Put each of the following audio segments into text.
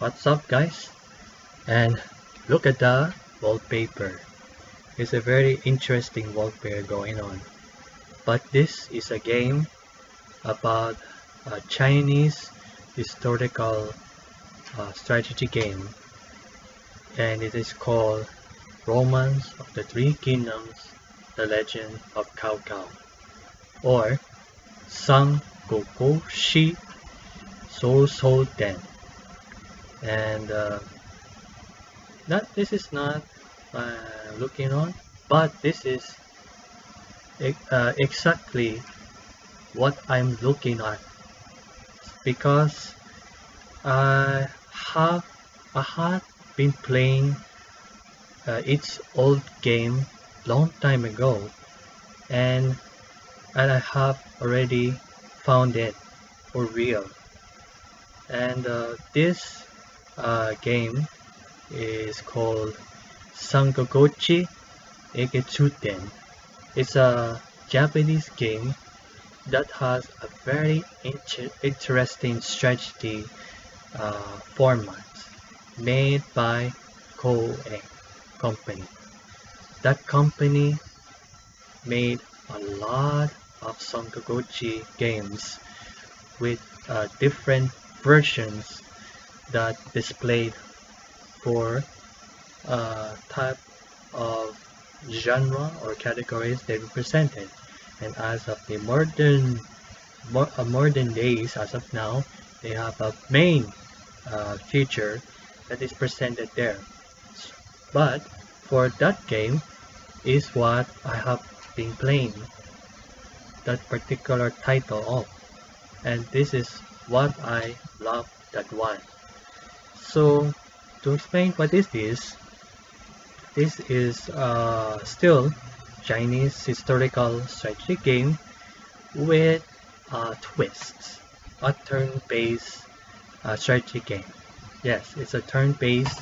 What's up, guys? And look at the wallpaper. It's a very interesting wallpaper going on. But this is a game about a Chinese historical strategy game, and it is called Romance of the Three Kingdoms: The Legend of CaoCao, or Sangokushi Sousouden. And this is not looking on, but this is exactly what I'm looking at, because have I had been playing its old game long time ago, and I have already found it for real. And this game is called Sangokushi Eiketsuden. It's a Japanese game that has a very interesting strategy format made by CaoCao company. That company made a lot of Sangokushi games with different versions that displayed for type of genre or categories they represented. And as of the modern days, as of now, they have a main feature that is presented there. But for that game is what I have been playing, that particular title of, and this is what I love that one. So to explain what is this is still Chinese historical strategy game with twists, a turn-based strategy game. Yes, it's a turn-based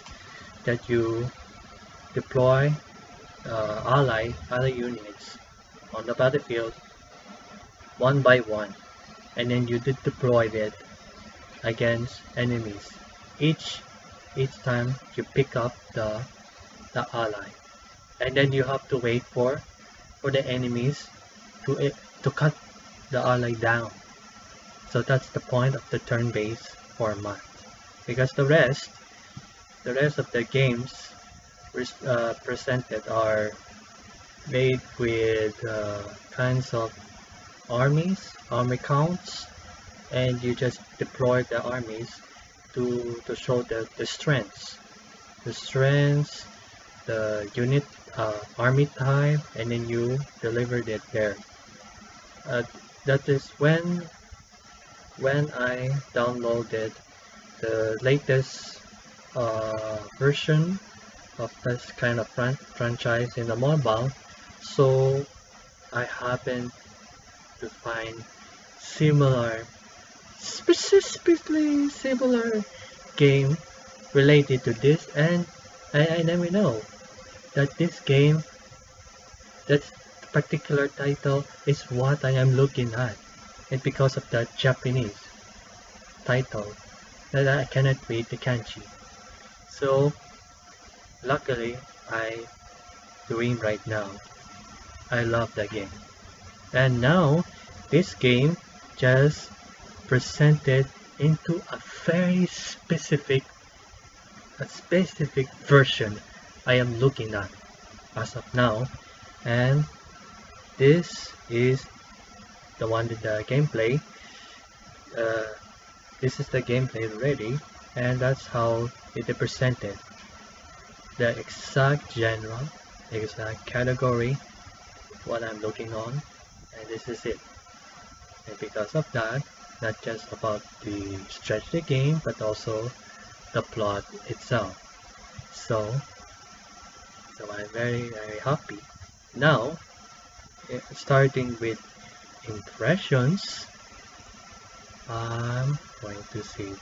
that you deploy other units on the battlefield one by one, and then you deploy it against enemies. Each time you pick up the ally, and then you have to wait for the enemies to cut the ally down. So that's the point of the turn-based format, because the rest of the games presented are made with kinds of army counts, and you just deploy the armies to show the strengths, the unit army type, and then you delivered it there. That is when I downloaded the latest version of this kind of franchise in the mobile, so I happened to find specifically similar game related to this, and I never know that this game, that particular title, is what I am looking at, and because of that Japanese title that I cannot read the kanji. So luckily I doing right now. I love that game, and now this game just presented into a very specific version I am looking at as of now, and this is the one with the gameplay. This is the gameplay already, and that's how it is presented. The exact genre, the exact category, what I'm looking on, and this is it. And because of that, not just about the strategy game, but also the plot itself. So I'm very happy. Now, starting with impressions, I'm going to see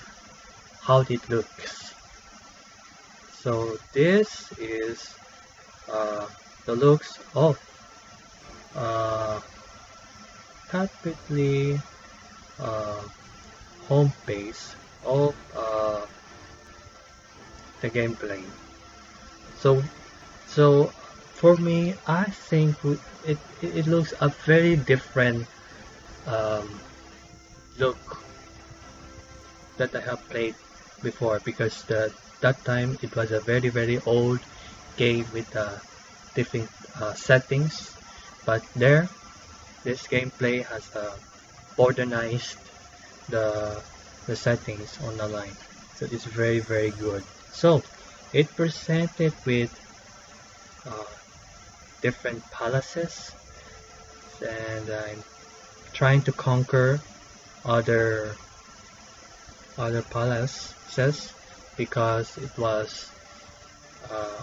how it looks. So this is the looks of typically home page of the gameplay. So so for me, I think it looks a very different um, look that I have played before, because that time it was a very old game with different settings, but there this gameplay has modernized the the settings on the line, so it's very good. So it presented with uh, different palaces, and I'm trying to conquer other palaces, because it was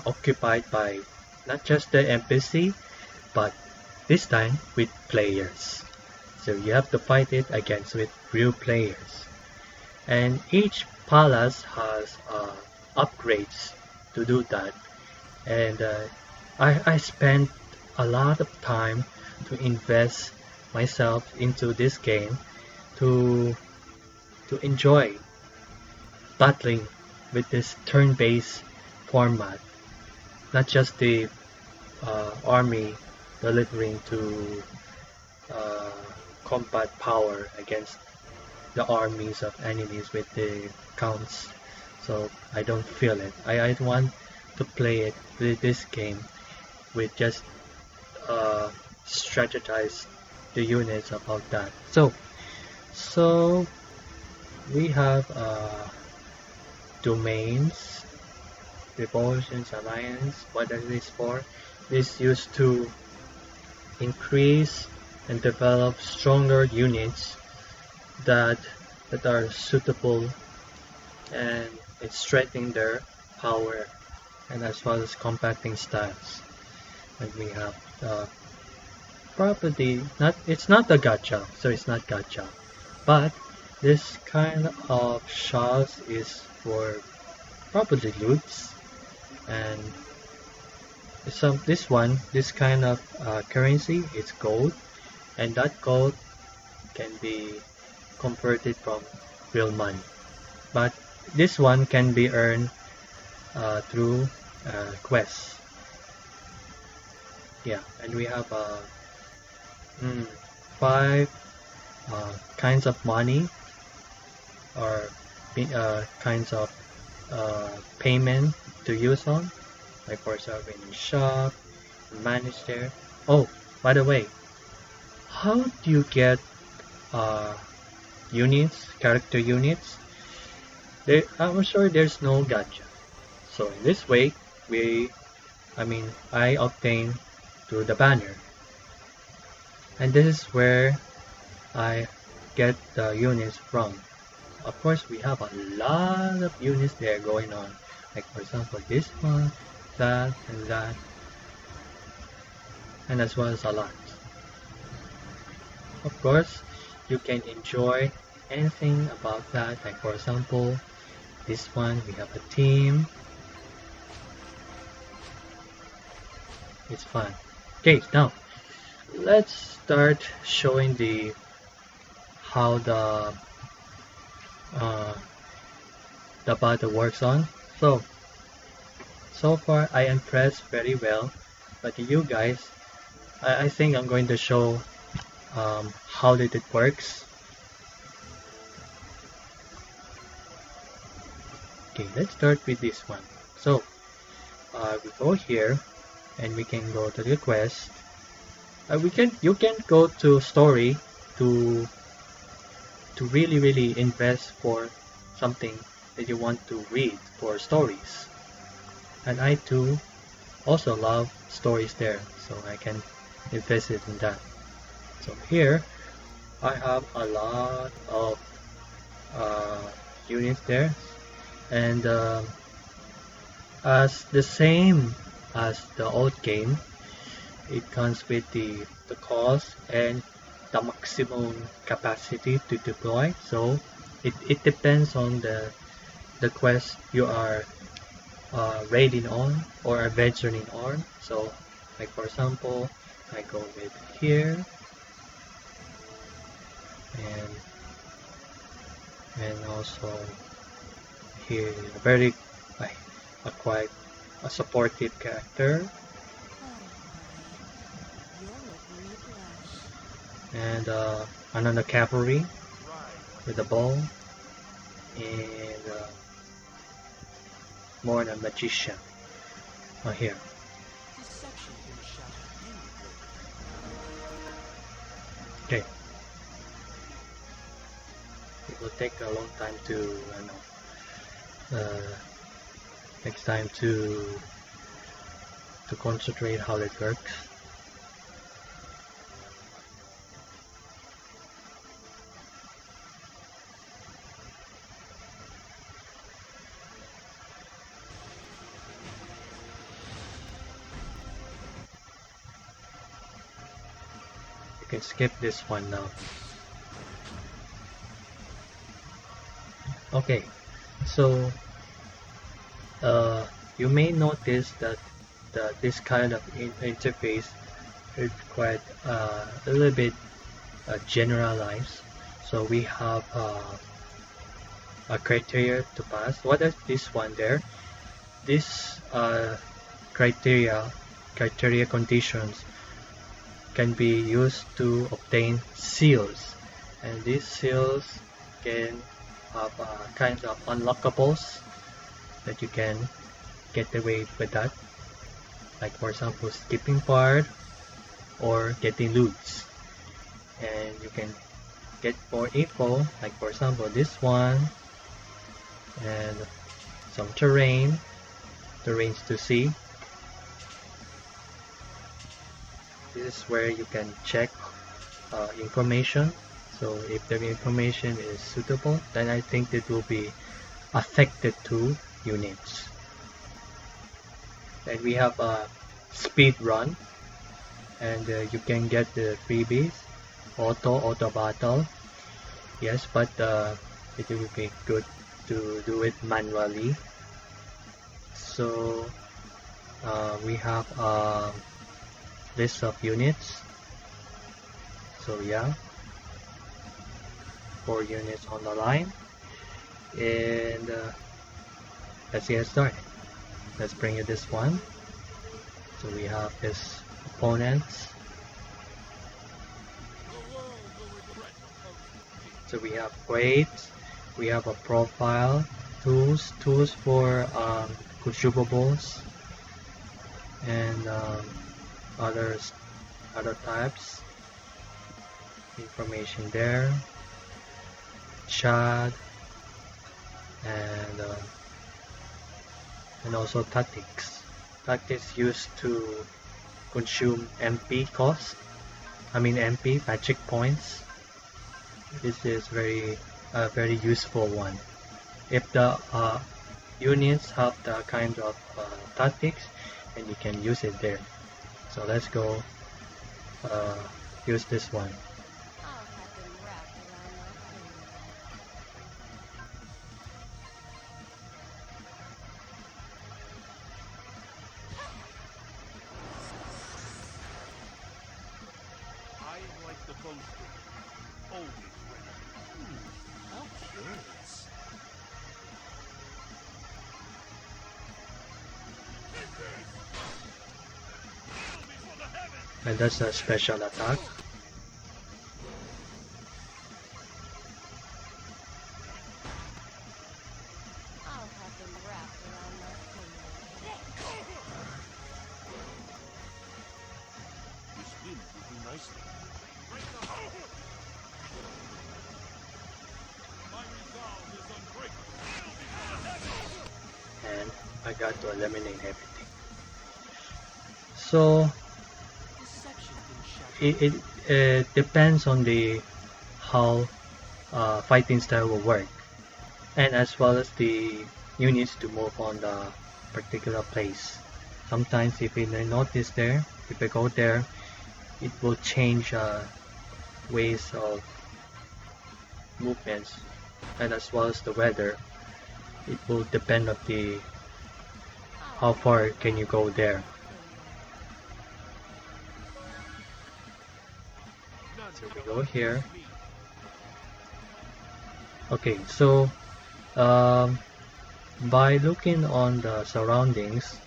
occupied by not just the NPC, but this time with players. So you have to fight it against with real players. And each palace has upgrades to do that. And I spent a lot of time to invest myself into this game to enjoy battling with this turn-based format, not just the army delivering to uh, combat power against the armies of enemies with the counts. So I don't feel it. I want to play it with this game with just uh, strategize the units about that. So we have domains, revolutions, alliance. What is this for? This used to increase and develop stronger units that are suitable, and it's strengthening their power, and as well as combating styles. And we have property, not it's not a gacha, so it's not gacha, but this kind of shots is for probably loots, and this kind of currency is gold, and that gold can be converted from real money, but this one can be earned through quests. Yeah, and we have five kinds of money, or kinds of payment to use on, like for example in shop, manage there. Oh, by the way, how do you get uh, units, character units? I'm sure there's no gacha. So in this way, I obtain through the banner, and this is where I get the units from. Of course, we have a lot of units there going on, like for example this one, that, and that, and as well as a lot. Of course, you can enjoy anything about that, like for example this one, we have a team. It's fun. Okay, now let's start showing how uh, the battle works on. So far I impressed very well, but you guys, I think I'm going to show how did it works. Okay, let's start with this one. So we go here, and we can go to the quest. You can go to story to really invest for something that you want to read for stories. And I too also love stories there, so I can invest it in that. So here I have a lot of units there, and as the same as the old game, it comes with the cost and the maximum capacity to deploy. So it depends on the quest you are raiding on or adventuring on. So like for example, I go with here, and also here very quite a supportive character, and another cavalry with a bow, and more than magician here. Okay, it will take a long time to next time to concentrate how it works. You can skip this one now. Okay, so you may notice that this kind of interface is quite a little bit generalized. So we have a criteria to pass. What is this one there? This criteria conditions can be used to obtain seals, and these seals can have kinds of unlockables that you can get away with that, like for example skipping part or getting loots, and you can get more info, like for example this one, and some terrains to see. This is where you can check information. So if the information is suitable, then I think it will be affected to units. And we have a speed run, and you can get the freebies, auto battle. Yes, but it will be good to do it manually. So we have a list of units. So yeah, 4 units on the line, and let's get started. Let's bring you this one. So we have this opponents. So we have grades, we have a profile, tools for consumables, and other types. Information there, chat, and also tactics. Tactics used to consume MP cost. MP magic points. This is very useful one. If the units have the kind of tactics, then you can use it there. So let's go use this one. And that's a special attack. And I got to eliminate everything. So it depends on the how fighting style will work, and as well as the units to move on the particular place. Sometimes if you notice there, if I go there, it will change ways of movements, and as well as the weather. It will depend on the how far can you go there. So we go here. Okay, so By looking on the surroundings,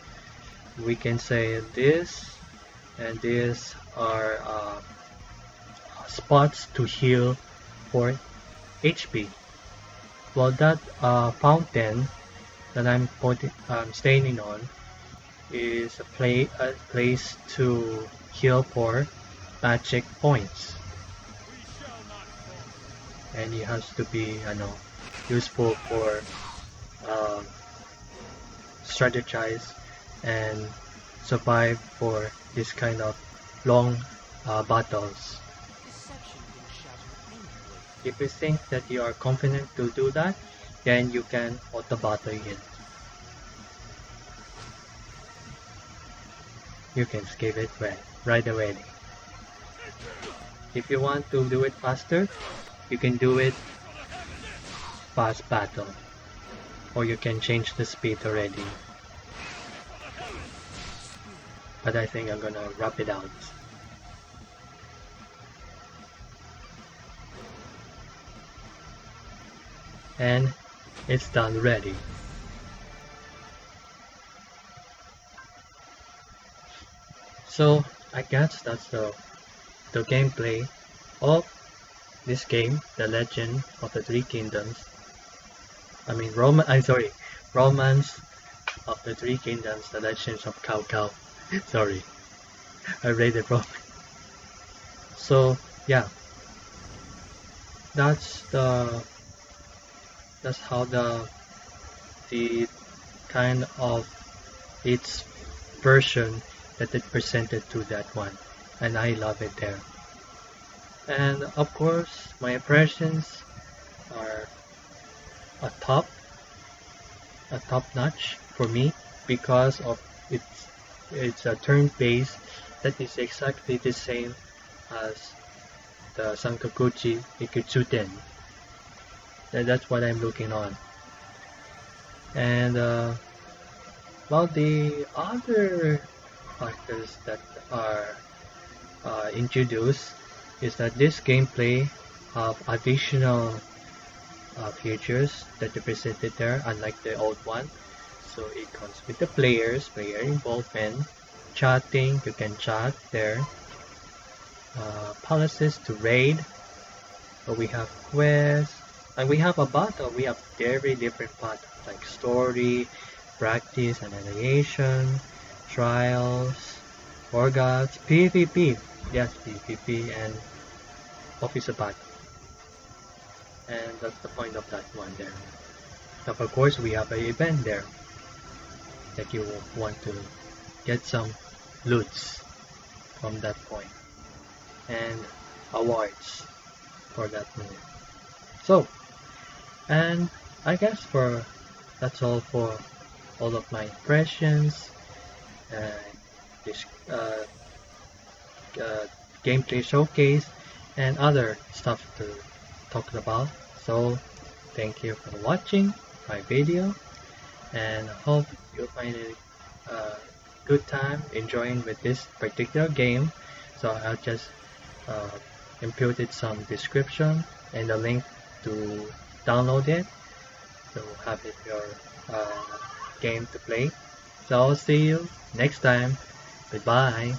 we can say this and this are spots to heal for HP. Well, that fountain that I'm standing on is a place to heal for magic points, and it has to be, useful for um, strategize and survive for this kind of long battles. If you think that you are confident to do that, then you can auto battle it. You can skip it right away. If you want to do it faster, you can do it fast battle, or you can change the speed already. But I think I'm gonna wrap it out. And it's done ready. So I guess that's the gameplay of this game, The Legend of the Three Kingdoms. Romance of the Three Kingdoms, The Legends of CaoCao. Sorry, I read it wrong. So yeah, that's how the kind of its version that it presented to that one, and I love it there. And of course, my impressions are a top notch for me because of it's a turn-based that is exactly the same as the Sangokushi Eiketsuden. That's what I'm looking on. And well, the other factors that are introduced is that this gameplay have additional features that are presented there, unlike the old one. So it comes with the player involvement, chatting, you can chat there, palaces to raid, we have quests, and we have a battle. We have very different battles like story, practice, annihilation, trials, war gods, PvP, yes, PvP, and officer battle. And that's the point of that one there. Now, of course, we have an event there that you want to get some loots from that point and awards for that move. So, and I guess that's all for all of my impressions and this gameplay showcase and other stuff to talk about. So thank you for watching my video, and hope you find it a good time enjoying with this particular game. So I'll just inputted some description and a link to download it to have it your game to play. So I'll see you next time. Goodbye.